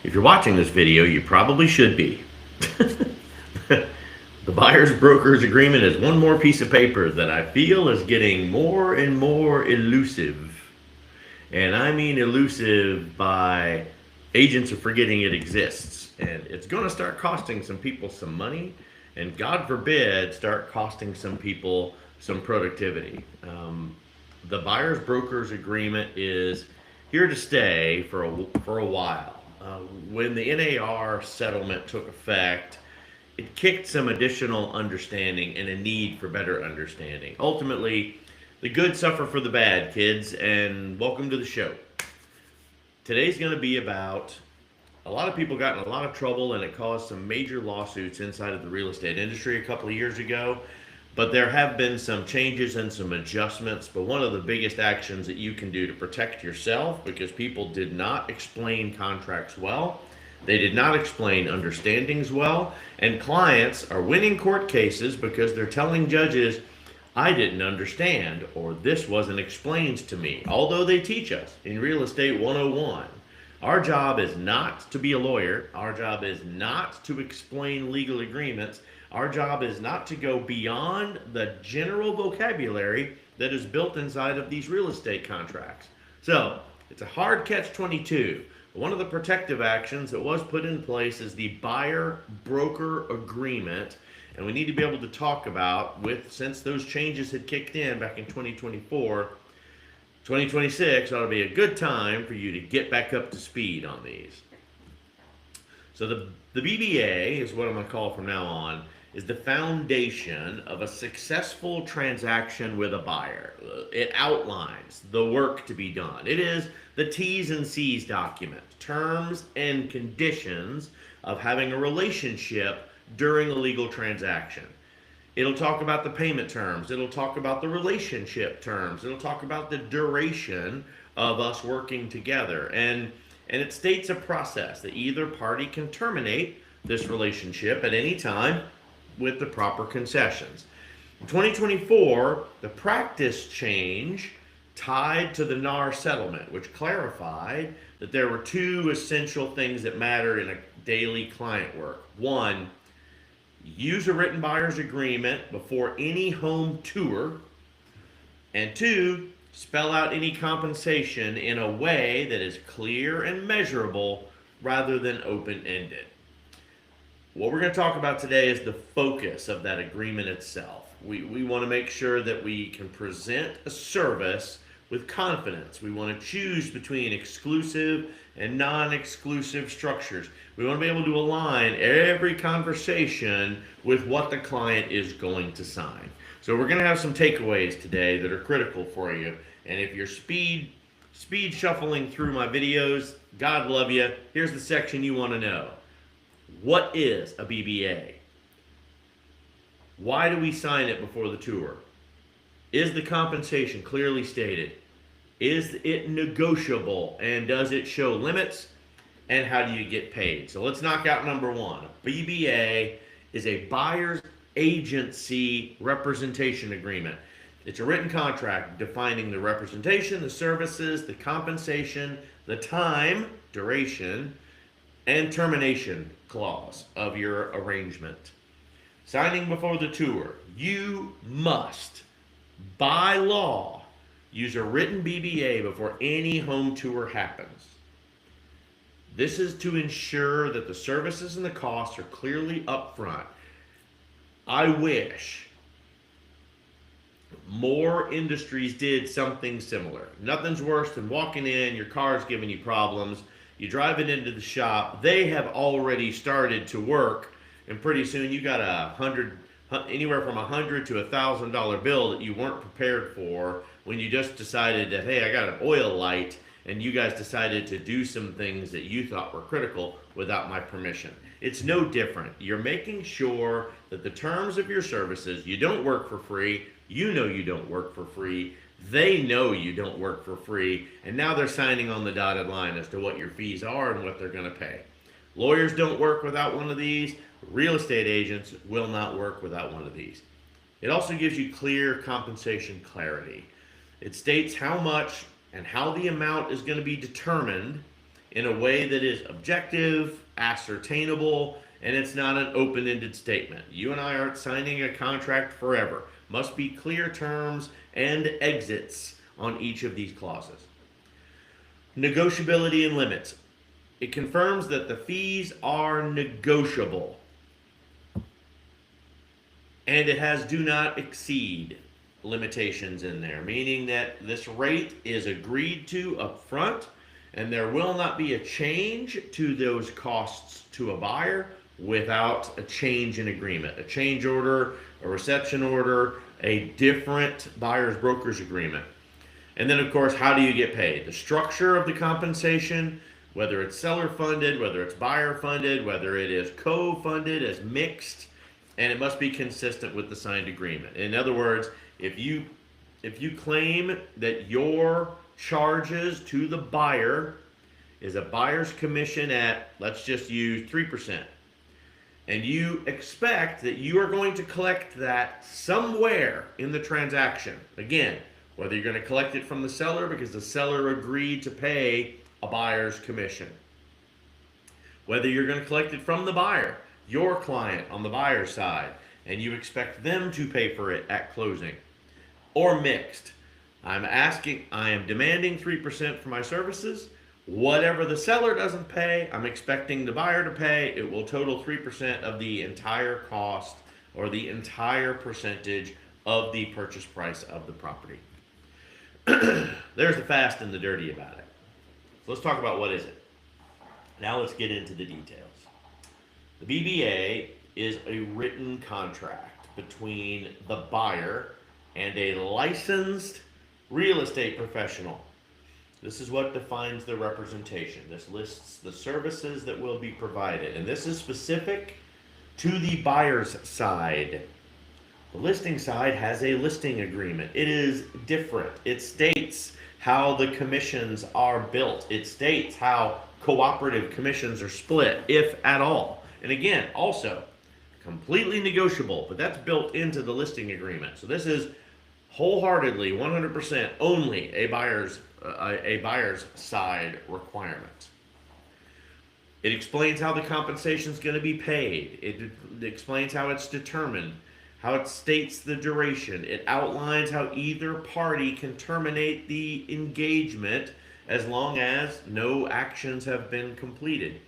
If you're watching this video, you probably should be. The buyer's broker's agreement is one more piece of paper that I feel is getting more and more elusive. And I mean elusive by agents are forgetting it exists. And it's going to start costing some people some money, and God forbid, start costing some people some productivity. The buyer's broker's agreement is here to stay for a while. When the NAR settlement took effect, it kicked some additional understanding and a need for better understanding. Ultimately, the good suffer for the bad, kids, and welcome to the show. Today's going to be about a lot of people got in a lot of trouble, and it caused some major lawsuits inside of the real estate industry a couple of years ago. But there have been some changes and some adjustments. But one of the biggest actions that you can do to protect yourself, because people did not explain contracts well, they did not explain understandings well, and clients are winning court cases because they're telling judges, I didn't understand, or this wasn't explained to me. Although they teach us in Real Estate 101, our job is not to be a lawyer. Our job is not to explain legal agreements. Our job is not to go beyond the general vocabulary that is built inside of these real estate contracts. So it's a hard catch-22. One of the protective actions that was put in place is the buyer-broker agreement, and we need to be able to talk about, since those changes had kicked in back in 2024, 2026 ought to be a good time for you to get back up to speed on these. So the BBA is what I'm going to call from now on, is the foundation of a successful transaction with a buyer. It outlines the work to be done. It is the T's and C's document, terms and conditions of having a relationship during a legal transaction. It'll talk about the payment terms. It'll talk about the relationship terms. It'll talk about the duration of us working together. And it states a process that either party can terminate this relationship at any time with the proper concessions. In 2024, the practice change tied to the NAR settlement, which clarified that there were two essential things that matter in a daily client work. One, use a written buyer's agreement before any home tour. And two, spell out any compensation in a way that is clear and measurable rather than open-ended. What we're going to talk about today is the focus of that agreement itself. We want to make sure that we can present a service with confidence. We want to choose between exclusive and non-exclusive structures. We want to be able to align every conversation with what the client is going to sign. So we're going to have some takeaways today that are critical for you. And if you're speed shuffling through my videos, God love you. Here's the section you want to know. What is a BBA? Why do we sign it before the tour? Is the compensation clearly stated? Is it negotiable? And does it show limits? And how do you get paid? So let's knock out number one. A BBA is a buyer's agency representation agreement. It's a written contract defining the representation, the services, the compensation, the time, duration, and termination clause of your arrangement. Signing before the tour. You must, by law, use a written BBA before any home tour happens. This is to ensure that the services and the costs are clearly upfront. I wish more industries did something similar. Nothing's worse than walking in, your car's giving you problems, you drive it into the shop, they have already started to work, and pretty soon you got anywhere from $100 to $1,000 bill that you weren't prepared for when you just decided that, hey, I got an oil light, and you guys decided to do some things that you thought were critical without my permission. It's no different. You're making sure that the terms of your services, you don't work for free, you know you don't work for free, they know you don't work for free, and now they're signing on the dotted line as to what your fees are and what they're going to pay. Lawyers don't work without one of these. Real estate agents will not work without one of these. It also gives you clear compensation clarity. It states how much and how the amount is going to be determined in a way that is objective, ascertainable, and it's not an open-ended statement. You and I aren't signing a contract forever. Must be clear terms and exits on each of these clauses. Negotiability and limits. It confirms that the fees are negotiable. And it has do not exceed limitations in there, meaning that this rate is agreed to up front and there will not be a change to those costs to a buyer without a change in agreement, a change order, a reception order, a different buyer's broker's agreement. And then, of course, how do you get paid? The structure of the compensation, whether it's seller funded, whether it's buyer funded, whether it is co-funded as mixed, and it must be consistent with the signed agreement. In other words, if you claim that your charges to the buyer is a buyer's commission at, let's just use 3%, and you expect that you are going to collect that somewhere in the transaction, again, whether you're going to collect it from the seller because the seller agreed to pay a buyer's commission, whether you're going to collect it from the buyer, your client on the buyer's side, and you expect them to pay for it at closing, or mixed. I am demanding 3% for my services. Whatever the seller doesn't pay, I'm expecting the buyer to pay. It will total 3% of the entire cost or the entire percentage of the purchase price of the property. There's the fast and the dirty about it. So let's talk about what is it. Now let's get into the details. The BBA is a written contract between the buyer and a licensed real estate professional. This is what defines the representation. This lists the services that will be provided, and this is specific to the buyer's side. The listing side has a listing agreement. It is different. It states how the commissions are built. It states how cooperative commissions are split, if at all. And again, also completely negotiable, but that's built into the listing agreement. So this is wholeheartedly 100% only a buyer's side requirement. It explains how the compensation is going to be paid. It explains how it's determined, how it states the duration. It outlines how either party can terminate the engagement as long as no actions have been completed.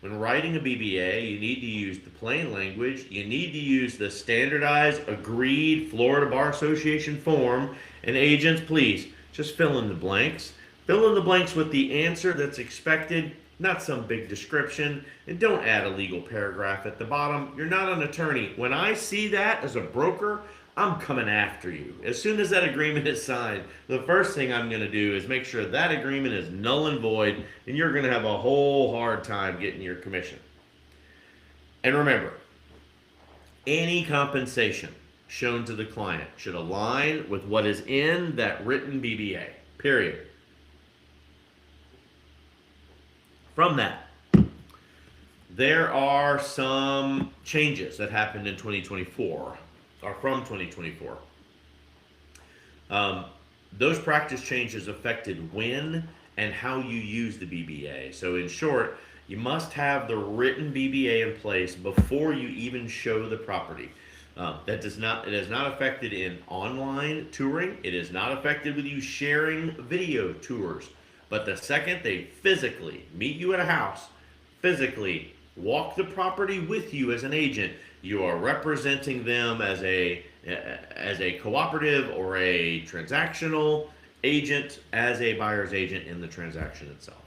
When writing a BBA, you need to use the plain language. You need to use the standardized, agreed Florida Bar Association form. And agents, please, just fill in the blanks. Fill in the blanks with the answer that's expected, not some big description. And don't add a legal paragraph at the bottom. You're not an attorney. When I see that as a broker, I'm coming after you. As soon as that agreement is signed, the first thing I'm going to do is make sure that agreement is null and void, and you're going to have a whole hard time getting your commission. And remember, any compensation shown to the client should align with what is in that written BBA, period. From that, there are some changes that happened in 2024. Are from 2024. Those practice changes affected when and how you use the BBA. So in short, you must have the written BBA in place before you even show the property. It is not affected in online touring. It is not affected with you sharing video tours. But the second they physically meet you at a house, physically walk the property with you as an agent, you are representing them as a cooperative or a transactional agent, as a buyer's agent in the transaction itself.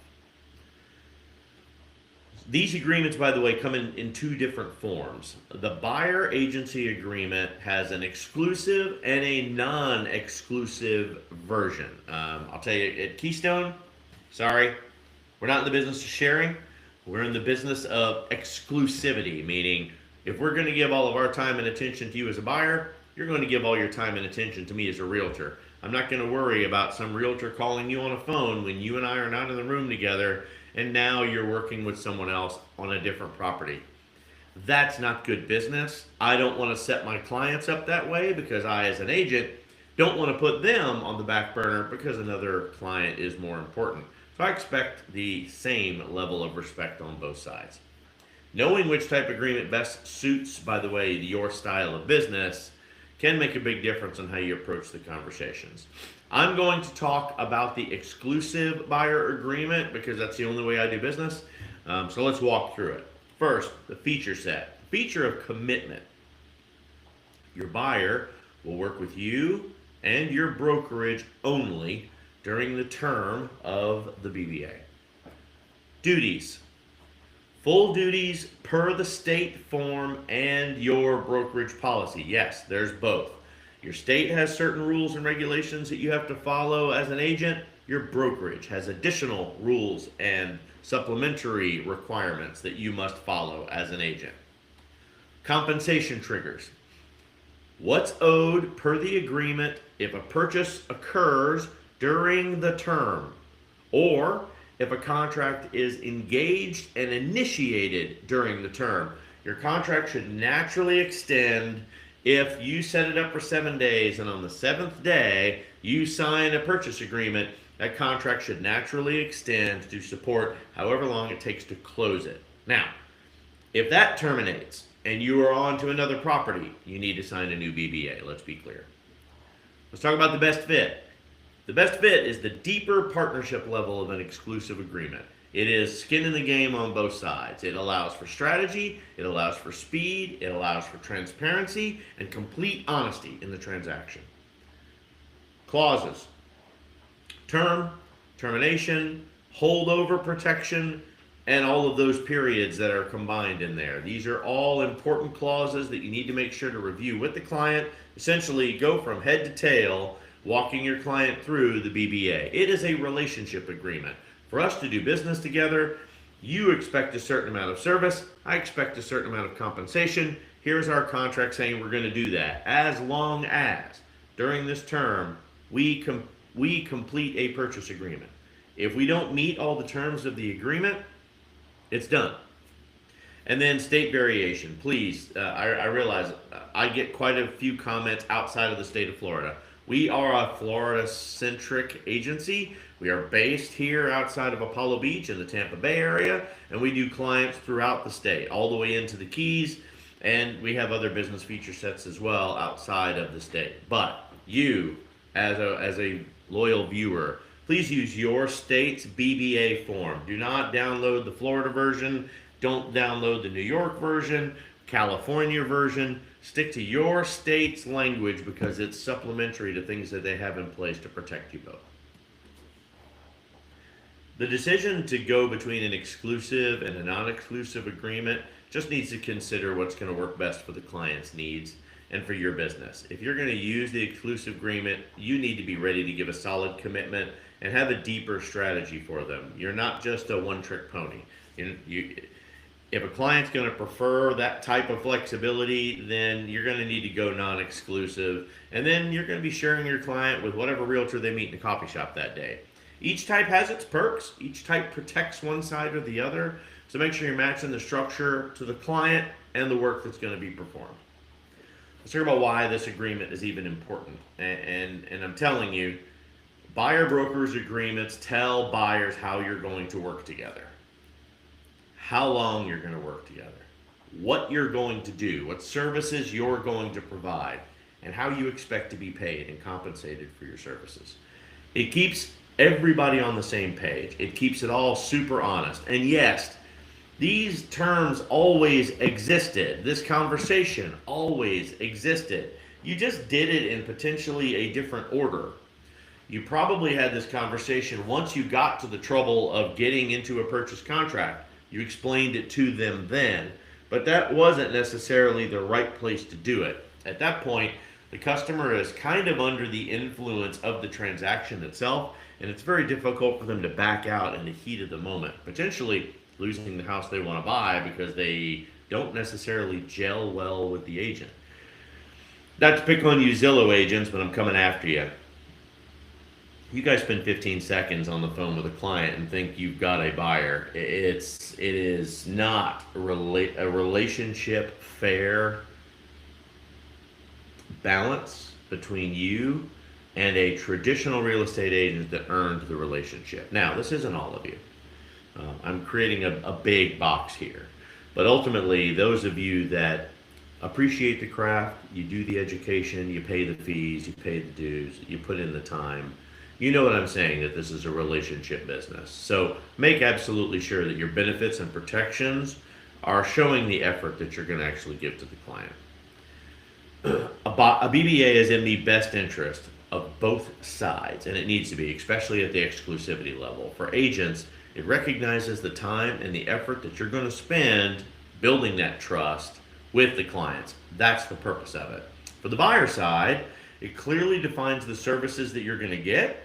These agreements, by the way, come in two different forms. The buyer agency agreement has an exclusive and a non-exclusive version. I'll tell you, at Keystone, sorry, we're not in the business of sharing. We're in the business of exclusivity, meaning if we're going to give all of our time and attention to you as a buyer, you're going to give all your time and attention to me as a realtor. I'm not going to worry about some realtor calling you on a phone when you and I are not in the room together and now you're working with someone else on a different property. That's not good business. I don't want to set my clients up that way because I, as an agent, don't want to put them on the back burner because another client is more important. So I expect the same level of respect on both sides. Knowing which type of agreement best suits, by the way, your style of business can make a big difference on how you approach the conversations. I'm going to talk about the exclusive buyer agreement because that's the only way I do business. So let's walk through it. First, the feature set. Feature of commitment. Your buyer will work with you and your brokerage only during the term of the BBA. Duties. Full duties per the state form and your brokerage policy. Yes, there's both. Your state has certain rules and regulations that you have to follow as an agent. Your brokerage has additional rules and supplementary requirements that you must follow as an agent. Compensation triggers. What's owed per the agreement if a purchase occurs during the term, or if a contract is engaged and initiated during the term. Your contract should naturally extend if you set it up for 7 days and on the 7th day you sign a purchase agreement. That contract should naturally extend to support however long it takes to close it. Now, if that terminates and you are on to another property, you need to sign a new BBA. Let's be clear. Let's talk about the best fit. The best fit is the deeper partnership level of an exclusive agreement. It is skin in the game on both sides. It allows for strategy, it allows for speed, it allows for transparency and complete honesty in the transaction. Clauses. Term, termination, holdover protection, and all of those periods that are combined in there. These are all important clauses that you need to make sure to review with the client. Essentially, go from head to tail, walking your client through the BBA. It is a relationship agreement. For us to do business together, you expect a certain amount of service. I expect a certain amount of compensation. Here's our contract saying we're going to do that as long as during this term we complete a purchase agreement. If we don't meet all the terms of the agreement, it's done. And then state variation. Please, I realize I get quite a few comments outside of the state of Florida. We are a Florida-centric agency. We are based here outside of Apollo Beach in the Tampa Bay area, and we do clients throughout the state, all the way into the Keys, and we have other business feature sets as well outside of the state. But you, as a loyal viewer, please use your state's BBA form. Do not download the Florida version. Don't download the New York version, California version. Stick to your state's language because it's supplementary to things that they have in place to protect you both. The decision to go between an exclusive and a non-exclusive agreement just needs to consider what's going to work best for the client's needs and for your business. If you're going to use the exclusive agreement, you need to be ready to give a solid commitment and have a deeper strategy for them. You're not just a one-trick pony. If a client's going to prefer that type of flexibility, then you're going to need to go non-exclusive, and then you're going to be sharing your client with whatever realtor they meet in the coffee shop that day. Each type has its perks. Each type protects one side or the other. So make sure you're matching the structure to the client and the work that's going to be performed. Let's talk about why this agreement is even important. And I'm telling you, buyer brokers agreements tell buyers how you're going to work together, how long you're going to work together, what you're going to do, what services you're going to provide, and how you expect to be paid and compensated for your services. It keeps everybody on the same page. It keeps it all super honest. And yes, these terms always existed. This conversation always existed. You just did it in potentially a different order. You probably had this conversation once you got to the trouble of getting into a purchase contract. You explained it to them then, but that wasn't necessarily the right place to do it. At that point, the customer is kind of under the influence of the transaction itself, and it's very difficult for them to back out in the heat of the moment, potentially losing the house they want to buy because they don't necessarily gel well with the agent. Not to pick on you Zillow agents, but I'm coming after you. You guys spend 15 seconds on the phone with a client and think you've got a buyer. It is not a relationship fair balance between you and a traditional real estate agent that earned the relationship. Now, this isn't all of you. I'm creating a big box here. But ultimately, those of you that appreciate the craft, you do the education, you pay the fees, you pay the dues, you put in the time, you know what I'm saying, that this is a relationship business. So make absolutely sure that your benefits and protections are showing the effort that you're going to actually give to the client. A BBA is in the best interest of both sides, and it needs to be, especially at the exclusivity level. For agents, it recognizes the time and the effort that you're going to spend building that trust with the clients. That's the purpose of it. For the buyer side, it clearly defines the services that you're going to get.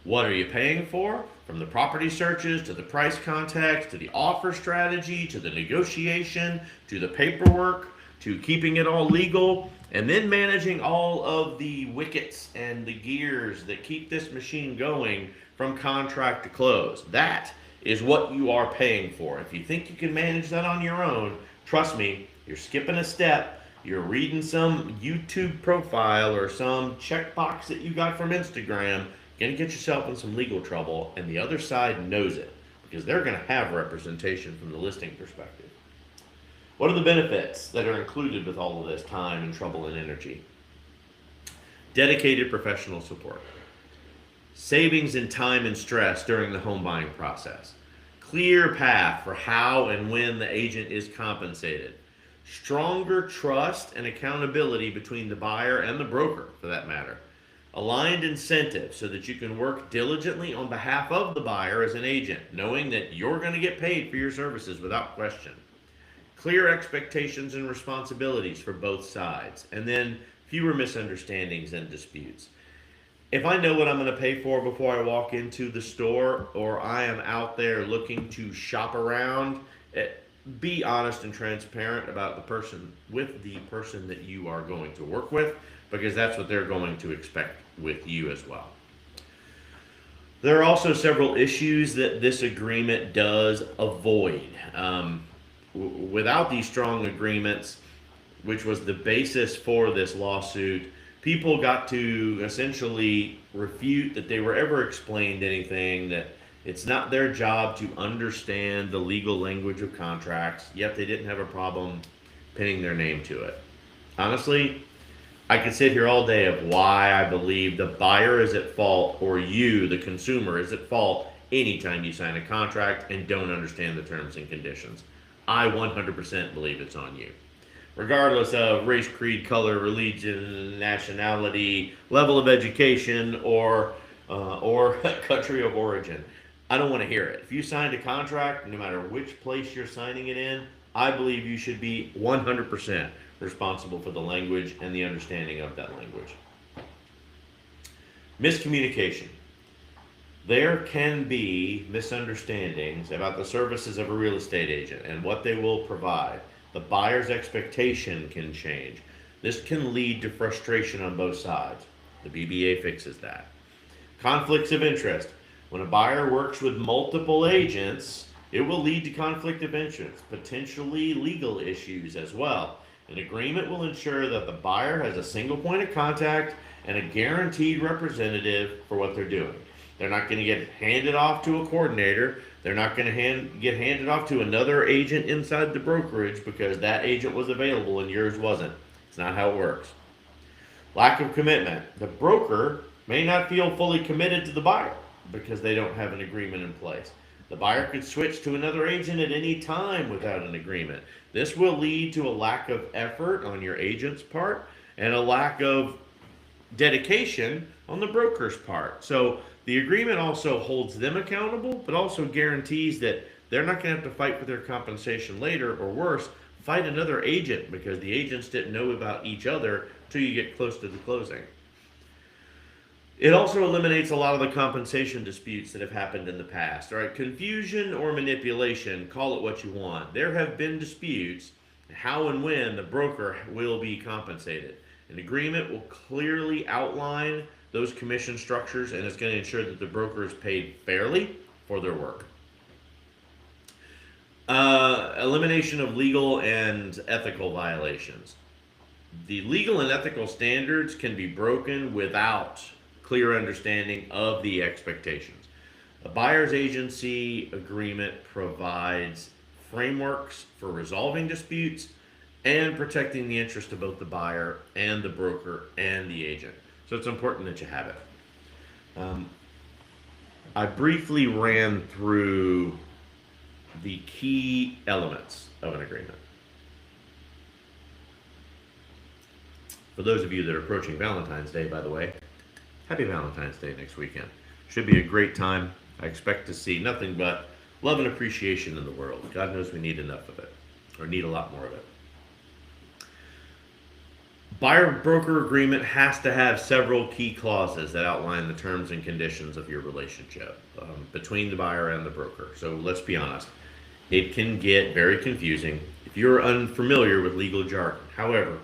What are you paying for? From the property searches, to the price context, to the offer strategy, to the negotiation, to the paperwork, to keeping it all legal, and then managing all of the wickets and the gears that keep this machine going from contract to close. That is what you are paying for. If you think you can manage that on your own, trust me, you're skipping a step. You're reading some YouTube profile or some checkbox that you got from Instagram. You're going to get yourself in some legal trouble, and the other side knows it because they're going to have representation from the listing perspective. What are the benefits that are included with all of this time and trouble and energy? Dedicated professional support. Savings in time and stress during the home buying process. Clear path for how and when the agent is compensated. Stronger trust and accountability between the buyer and the broker, for that matter. Aligned incentives so that you can work diligently on behalf of the buyer as an agent, knowing that you're going to get paid for your services without question. Clear expectations and responsibilities for both sides, and then fewer misunderstandings and disputes. If I know what I'm going to pay for before I walk into the store, or I am out there looking to shop around, be honest and transparent about the person that you are going to work with, because that's what they're going to expect with you as well. There are also several issues that this agreement does avoid. Without these strong agreements, which was the basis for this lawsuit, people got to essentially refute that they were ever explained anything, that it's not their job to understand the legal language of contracts, yet they didn't have a problem pinning their name to it. Honestly, I could sit here all day of why I believe the buyer is at fault, or you, the consumer, is at fault anytime you sign a contract and don't understand the terms and conditions. I 100% believe it's on you. Regardless of race, creed, color, religion, nationality, level of education, or country of origin. I don't want to hear it. If you signed a contract, no matter which place you're signing it in, I believe you should be 100% responsible for the language and the understanding of that language. Miscommunication. There can be misunderstandings about the services of a real estate agent and what they will provide. The buyer's expectation can change. This can lead to frustration on both sides. The BBA fixes that. Conflicts of interest. When a buyer works with multiple agents, it will lead to conflict of interest, potentially legal issues as well. An agreement will ensure that the buyer has a single point of contact and a guaranteed representative for what they're doing. They're not going to get handed off to a coordinator. They're not going to get handed off to another agent inside the brokerage because that agent was available and yours wasn't. It's not how it works. Lack of commitment. The broker may not feel fully committed to the buyer because they don't have an agreement in place. The buyer could switch to another agent at any time without an agreement. This will lead to a lack of effort on your agent's part and a lack of dedication on the broker's part. So the agreement also holds them accountable, but also guarantees that they're not going to have to fight for their compensation later, or worse, fight another agent because the agents didn't know about each other until you get close to the closing. It also eliminates a lot of the compensation disputes that have happened in the past. All right, confusion or manipulation, call it what you want. There have been disputes how and when the broker will be compensated. An agreement will clearly outline those commission structures, and it's going to ensure that the broker is paid fairly for their work. Elimination of legal and ethical violations. The legal and ethical standards can be broken without clear understanding of the expectations. A buyer's agency agreement provides frameworks for resolving disputes and protecting the interest of both the buyer and the broker and the agent. So it's important that you have it. I briefly ran through the key elements of an agreement. For those of you that are approaching Valentine's Day, by the way, happy Valentine's Day next weekend. Should be a great time. I expect to see nothing but love and appreciation in the world. God knows we need enough of it, or need a lot more of it. Buyer-broker agreement has to have several key clauses that outline the terms and conditions of your relationship between the buyer and the broker. So let's be honest, it can get very confusing if you're unfamiliar with legal jargon. However,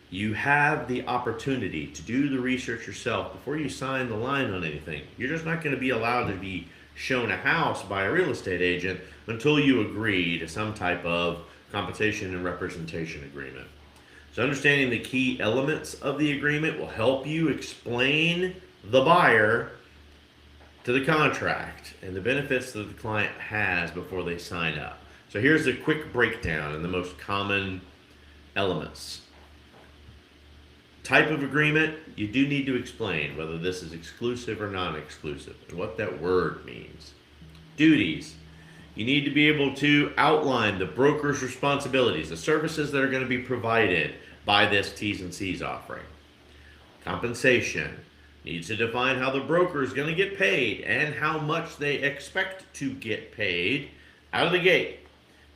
you have the opportunity to do the research yourself before you sign the line on anything. You're just not going to be allowed to be shown a house by a real estate agent until you agree to some type of compensation and representation agreement. So understanding the key elements of the agreement will help you explain the buyer to the contract and the benefits that the client has before they sign up. So here's a quick breakdown and the most common elements. Type of agreement, you do need to explain whether this is exclusive or non-exclusive and what that word means. Duties, you need to be able to outline the broker's responsibilities, the services that are going to be provided by this T's and C's offering. Compensation needs to define how the broker is going to get paid and how much they expect to get paid out of the gate.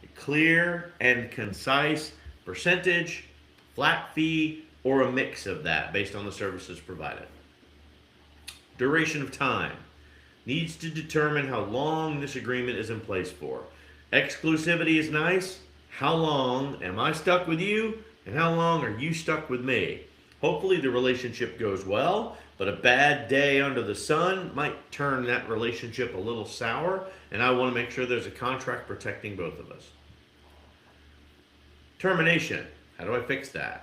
A clear and concise percentage, flat fee, or a mix of that based on the services provided. Duration of time needs to determine how long this agreement is in place for. Exclusivity is nice. How long am I stuck with you, and how long are you stuck with me? Hopefully the relationship goes well, but a bad day under the sun might turn that relationship a little sour, and I want to make sure there's a contract protecting both of us. Termination. How do I fix that?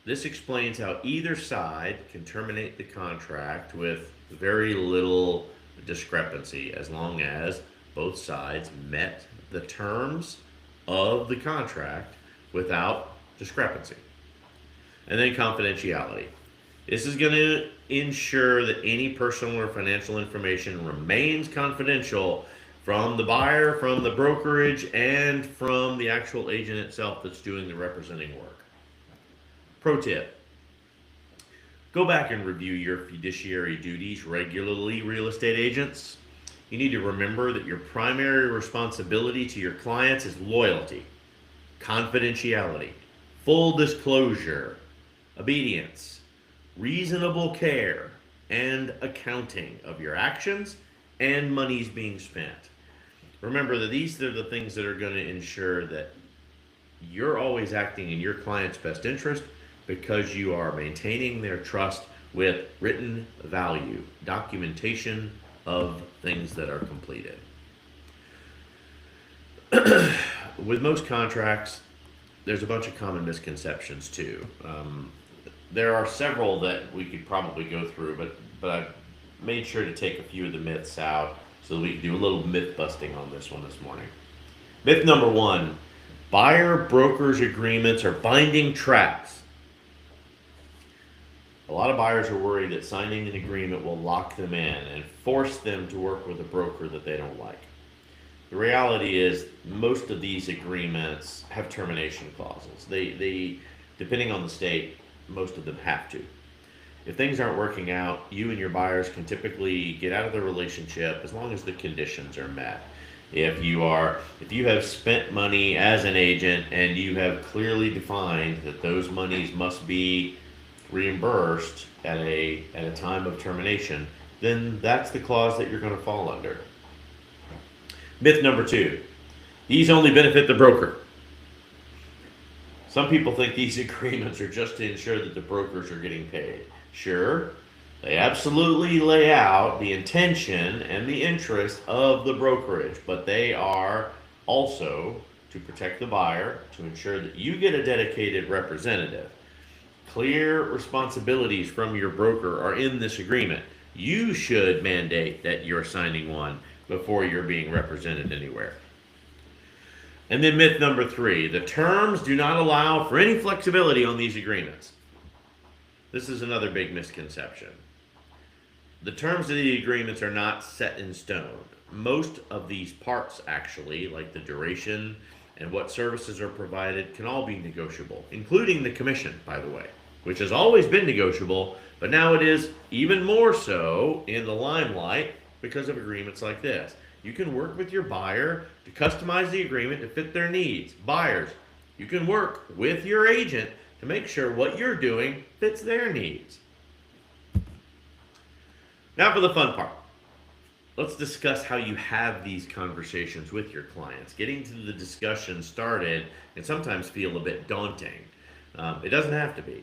This explains how either side can terminate the contract with very little discrepancy as long as both sides met the terms of the contract without discrepancy. And then confidentiality. This is going to ensure that any personal or financial information remains confidential from the buyer, from the brokerage, and from the actual agent itself that's doing the representing work. Pro tip. Go back and review your fiduciary duties regularly, real estate agents. You need to remember that your primary responsibility to your clients is loyalty, confidentiality, full disclosure, obedience, reasonable care, and accounting of your actions and monies being spent. Remember that these are the things that are going to ensure that you're always acting in your client's best interest because you are maintaining their trust with written value, documentation of things that are completed. With most contracts, there's a bunch of common misconceptions too. There are several that we could probably go through, but I made sure to take a few of the myths out so that we can do a little myth busting on this one this morning. Myth number one, buyer-brokers agreements are binding traps. A lot of buyers are worried that signing an agreement will lock them in and force them to work with a broker that they don't like. The reality is most of these agreements have termination clauses. They depending on the state, most of them have to. If things aren't working out, you and your buyers can typically get out of the relationship as long as the conditions are met. If you have spent money as an agent and you have clearly defined that those monies must be reimbursed at a time of termination, then that's the clause that you're going to fall under. Myth number two, these only benefit the broker. Some people think these agreements are just to ensure that the brokers are getting paid. Sure, they absolutely lay out the intention and the interest of the brokerage, but they are also to protect the buyer, to ensure that you get a dedicated representative. Clear responsibilities from your broker are in this agreement. You should mandate that you're signing one before you're being represented anywhere. And then myth number 3, the terms do not allow for any flexibility on these agreements. This is another big misconception. The terms of the agreements are not set in stone. Most of these parts, actually, like the duration and what services are provided, can all be negotiable, including the commission, by the way, which has always been negotiable, but now it is even more so in the limelight because of agreements like this. You can work with your buyer to customize the agreement to fit their needs. Buyers, you can work with your agent to make sure what you're doing fits their needs. Now for the fun part. Let's discuss how you have these conversations with your clients. Getting to the discussion started can sometimes feel a bit daunting. It doesn't have to be.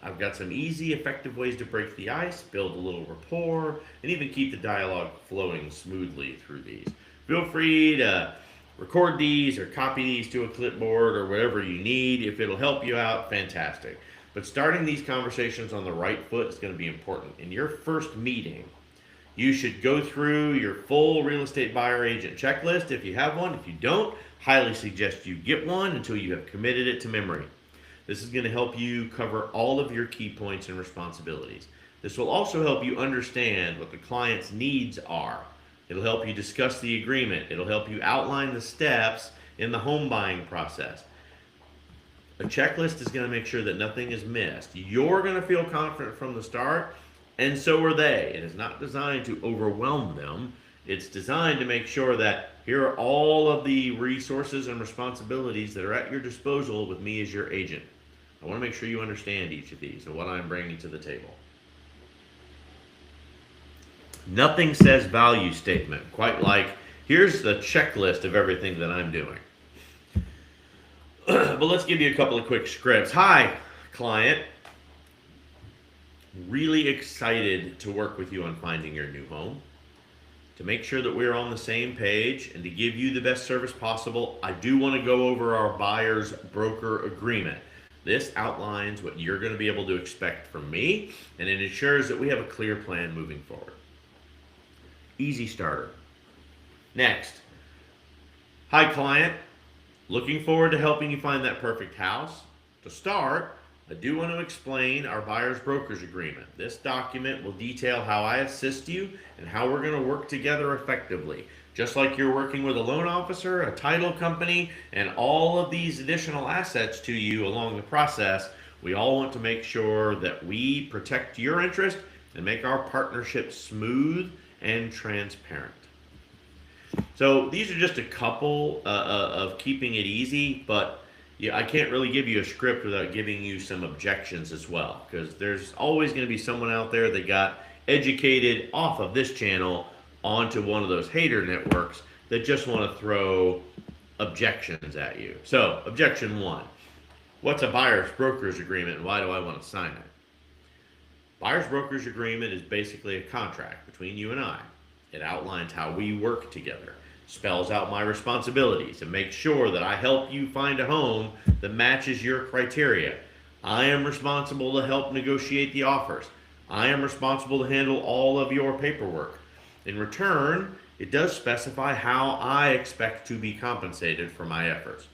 I've got some easy, effective ways to break the ice, build a little rapport, and even keep the dialogue flowing smoothly through these. Feel free to record these or copy these to a clipboard or whatever you need. If it'll help you out, fantastic. But starting these conversations on the right foot is going to be important. In your first meeting, you should go through your full real estate buyer agent checklist if you have one. If you don't, highly suggest you get one until you have committed it to memory. This is going to help you cover all of your key points and responsibilities. This will also help you understand what the client's needs are. It'll help you discuss the agreement. It'll help you outline the steps in the home buying process. A checklist is going to make sure that nothing is missed. You're going to feel confident from the start, and so are they. It is not designed to overwhelm them. It's designed to make sure that here are all of the resources and responsibilities that are at your disposal with me as your agent. I want to make sure you understand each of these and what I'm bringing to the table. Nothing says value statement quite like, here's the checklist of everything that I'm doing. But let's give you a couple of quick scripts. Hi, client. Really excited to work with you on finding your new home. To make sure that we're on the same page and to give you the best service possible, I do want to go over our buyer's broker agreement. This outlines what you're going to be able to expect from me, and it ensures that we have a clear plan moving forward. Easy starter. Next. Hi, client. Looking forward to helping you find that perfect house. To start, I do want to explain our buyer's broker's agreement. This document will detail how I assist you and how we're going to work together effectively. Just like you're working with a loan officer, a title company, and all of these additional assets to you along the process, we all want to make sure that we protect your interest and make our partnership smooth and transparent. So these are just a couple of keeping it easy, but yeah, I can't really give you a script without giving you some objections as well, because there's always going to be someone out there that got educated off of this channel onto one of those hater networks that just want to throw objections at you. So, objection 1. What's a buyer's broker's agreement and why do I want to sign it? Buyer's broker's agreement is basically a contract between you and I. It outlines how we work together, spells out my responsibilities, and makes sure that I help you find a home that matches your criteria. I am responsible to help negotiate the offers. I am responsible to handle all of your paperwork. In return, it does specify how I expect to be compensated for my efforts.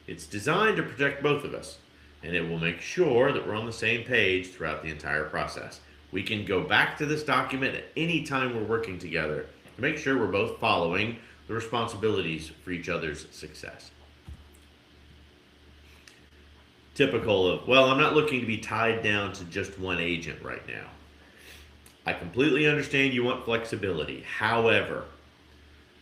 It's designed to protect both of us, and it will make sure that we're on the same page throughout the entire process. We can go back to this document at any time we're working together to make sure we're both following the responsibilities for each other's success. Typical of, well, I'm not looking to be tied down to just one agent right now. I completely understand you want flexibility. However,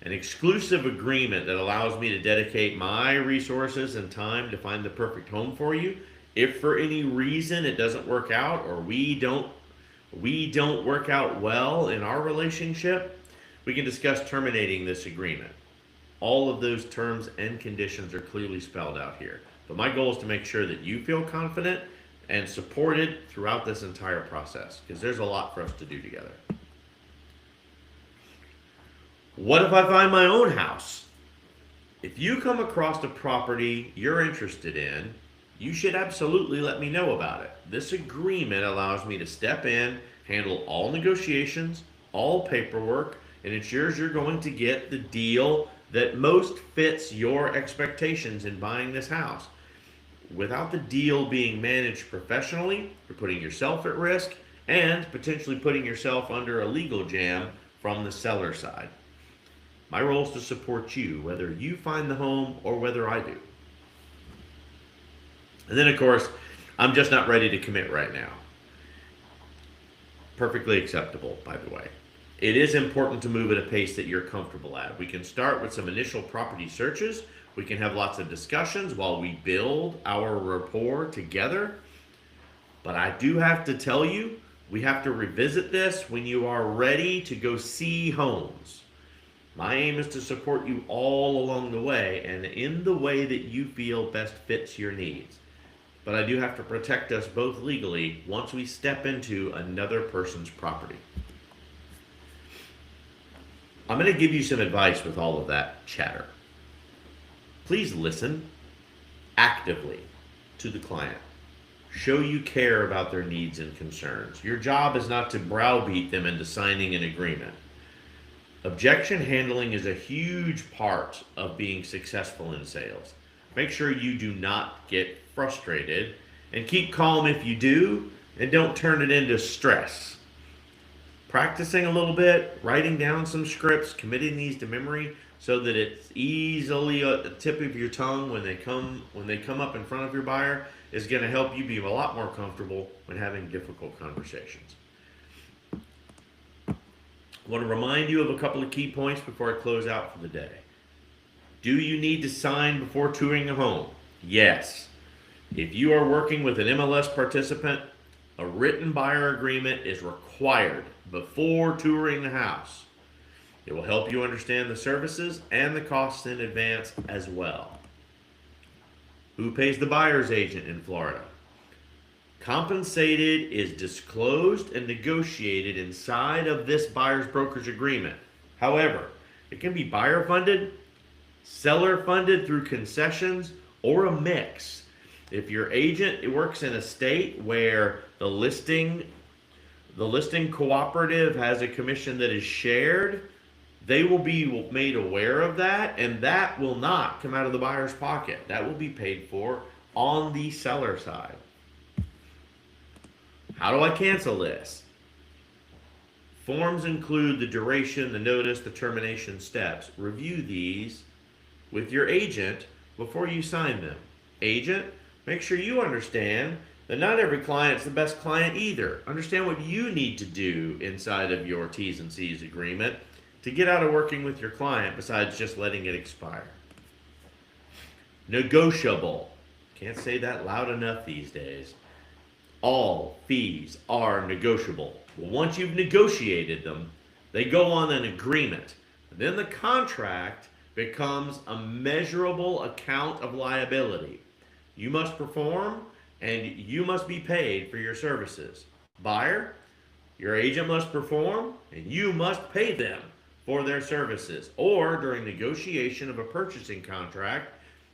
an exclusive agreement that allows me to dedicate my resources and time to find the perfect home for you, if for any reason it doesn't work out or we don't work out well in our relationship, we can discuss terminating this agreement. All of those terms and conditions are clearly spelled out here. But my goal is to make sure that you feel confident and supported throughout this entire process, because there's a lot for us to do together. What if I find my own house? If you come across a property you're interested in, you should absolutely let me know about it. This agreement allows me to step in, handle all negotiations, all paperwork, and ensures you're going to get the deal that most fits your expectations in buying this house. Without the deal being managed professionally, you're putting yourself at risk and potentially putting yourself under a legal jam from the seller side. My role is to support you, whether you find the home or whether I do. And then, of course, I'm just not ready to commit right now. Perfectly acceptable, by the way. It is important to move at a pace that you're comfortable at. We can start with some initial property searches. We can have lots of discussions while we build our rapport together. But I do have to tell you, we have to revisit this when you are ready to go see homes. My aim is to support you all along the way and in the way that you feel best fits your needs. But I do have to protect us both legally once we step into another person's property. I'm going to give you some advice with all of that chatter. Please listen actively to the client. Show you care about their needs and concerns. Your job is not to browbeat them into signing an agreement. Objection handling is a huge part of being successful in sales. Make sure you do not get frustrated and keep calm if you do, and don't turn it into stress. Practicing a little bit, writing down some scripts, committing these to memory so that it's easily at the tip of your tongue when they come up in front of your buyer is going to help you be a lot more comfortable when having difficult conversations. I want to remind you of a couple of key points before I close out for the day. Do you need to sign before touring a home? Yes. If you are working with an MLS participant, a written buyer agreement is required before touring the house. It will help you understand the services and the costs in advance as well. Who pays the buyer's agent in Florida? Compensated is disclosed and negotiated inside of this buyer's brokerage agreement. However, it can be buyer funded, seller funded through concessions, or a mix. If your agent works in a state where the listing cooperative has a commission that is shared, they will be made aware of that, and that will not come out of the buyer's pocket. That will be paid for on the seller side. How do I cancel this? Forms include the duration, the notice, the termination steps. Review these with your agent before you sign them. Agent, make sure you understand that not every client's the best client either. Understand what you need to do inside of your T's and C's agreement to get out of working with your client besides just letting it expire. Negotiable. Can't say that loud enough these days. All fees are negotiable. Well, once you've negotiated them, they go on an agreement. Then the contract becomes a measurable account of liability. You must perform and you must be paid for your services. Buyer, your agent must perform and you must pay them for their services. Or during negotiation of a purchasing contract,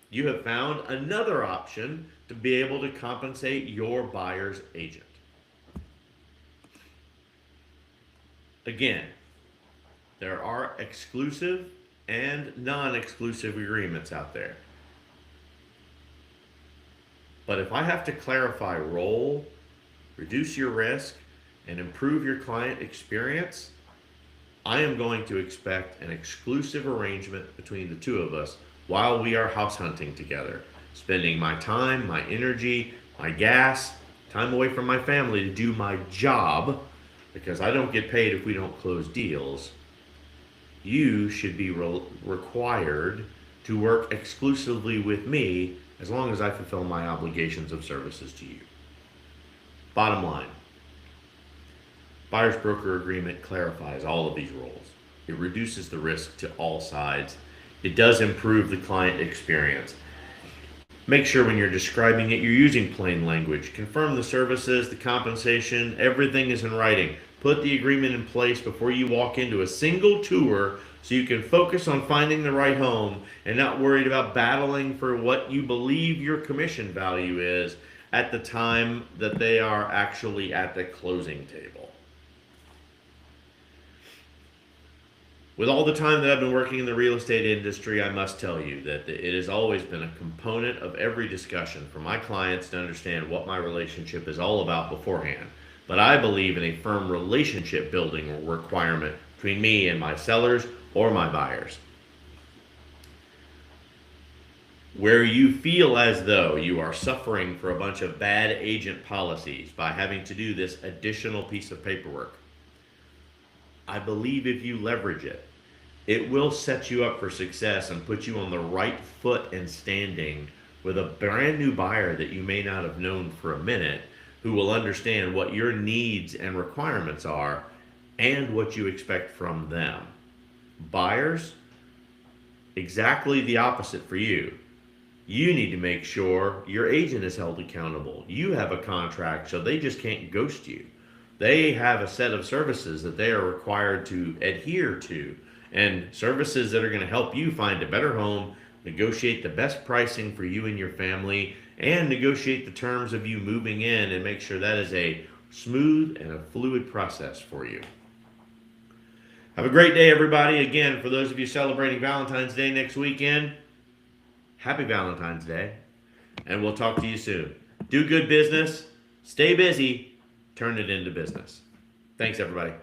you have found another option to be able to compensate your buyer's agent. Again, there are exclusive and non-exclusive agreements out there. But if I have to clarify role, reduce your risk, and improve your client experience, I am going to expect an exclusive arrangement between the two of us while we are house hunting together, spending my time, my energy, my gas, time away from my family to do my job, because I don't get paid if we don't close deals. You should be required to work exclusively with me as long as I fulfill my obligations of services to you. Bottom line, buyer's broker agreement clarifies all of these roles. It reduces the risk to all sides. It does improve the client experience. Make sure when you're describing it, you're using plain language. Confirm the services, the compensation, everything is in writing. Put the agreement in place before you walk into a single tour so you can focus on finding the right home and not worried about battling for what you believe your commission value is at the time that they are actually at the closing table. With all the time that I've been working in the real estate industry, I must tell you that it has always been a component of every discussion for my clients to understand what my relationship is all about beforehand. But I believe in a firm relationship building requirement between me and my sellers or my buyers. Where you feel as though you are suffering for a bunch of bad agent policies by having to do this additional piece of paperwork, I believe if you leverage it, it will set you up for success and put you on the right foot and standing with a brand new buyer that you may not have known for a minute, who will understand what your needs and requirements are and what you expect from them. Buyers, exactly the opposite for you. You need to make sure your agent is held accountable. You have a contract, so they just can't ghost you. They have a set of services that they are required to adhere to, and services that are going to help you find a better home, negotiate the best pricing for you and your family, and negotiate the terms of you moving in and make sure that is a smooth and a fluid process for you. Have a great day, everybody. Again, for those of you celebrating Valentine's Day next weekend, happy Valentine's Day, and we'll talk to you soon. Do good business, stay busy, turn it into business. Thanks, everybody.